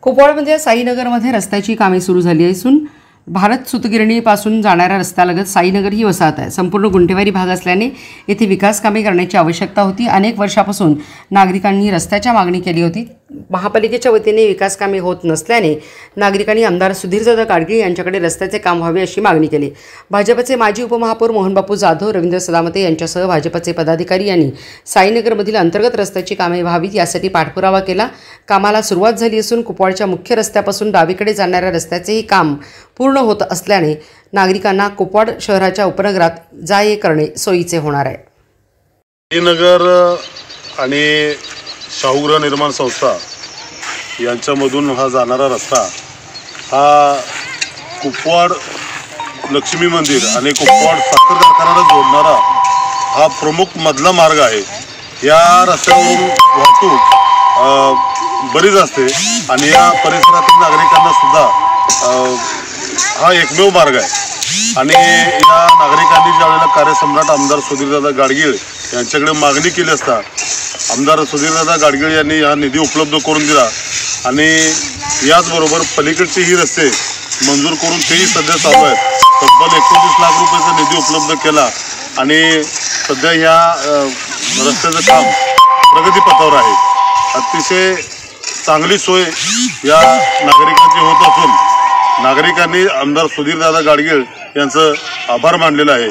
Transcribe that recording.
कुपवाडमध्ये साईनगरमध्ये रस्त्याची कामे सुरू झाली असून भारत सूतगिरणीपासून जाणाऱ्या रस्त्यालगत साईनगर ही वसाहत आहे। संपूर्ण गुंठेवारी भाग असल्याने येथे विकास कामे करण्याची आवश्यकता होती। अनेक वर्षापासून नागरिकांनी रस्त्याची मागणी केली होती। महापालिकेच्या वतीने विकास कामे होत नसल्याने नागरिकांनी आमदार सुधीरदादा गाडगीळ यांच्याकडे रस्त्याचे काम व्हावे अशी मागणी केली। भाजपचे माजी उपमहापौर मोहनबापू जाधव, रवींद्र सदामते यांच्यासह भाजपचे पदाधिकारी यांनी साईनगरमधील अंतर्गत रस्त्याची कामे व्हावीत यासाठी पाठपुरावा केला। कामाला सुरुवात झाली असून कुपवाडच्या मुख्य रस्त्यापासून डावीकडे जाणाऱ्या रस्त्याचेही काम पूर्ण होत असल्याने नागरिकांना कुपवाड शहराच्या उपनगरात जा-ये करणे सोयीचे होणार आहे। साईनगर आणि शाहूगृह निर्माण संस्था यांच्यामधून हा जाणारा रस्ता हा कुपवाड लक्ष्मी मंदिर आणि कुपवाड साखर कारखान्याला जोडणारा हा प्रमुख मधला मार्ग आहे। या रस्त्यावरून वाहतूक बरीच असते आणि या परिसरातील नागरिकांना सुद्धा हा एकमेव मार्ग आहे। आणि या नागरिकांनी ज्यावेळेला कार्यसम्राट आमदार सुधीरदादा गाडगीळ यांच्याकडे मागणी केली असता आमदार सुधीरदादा गाडगीळ यांनी हा निधी उपलब्ध करून दिला आणि याचबरोबर पलीकडचे ही रस्ते मंजूर करून तेही सध्या चालू आहेत। तब्बल 29 लाख रुपयाचा निधी उपलब्ध केला आणि सध्या या रस्त्याचं काम प्रगतीपथावर आहे। अतिशय चांगली सोय या नागरिकांची होत असून नागरिकांनी आमदार सुधीरदादा गाडगीळ यांचं आभार मानलेलं आहे।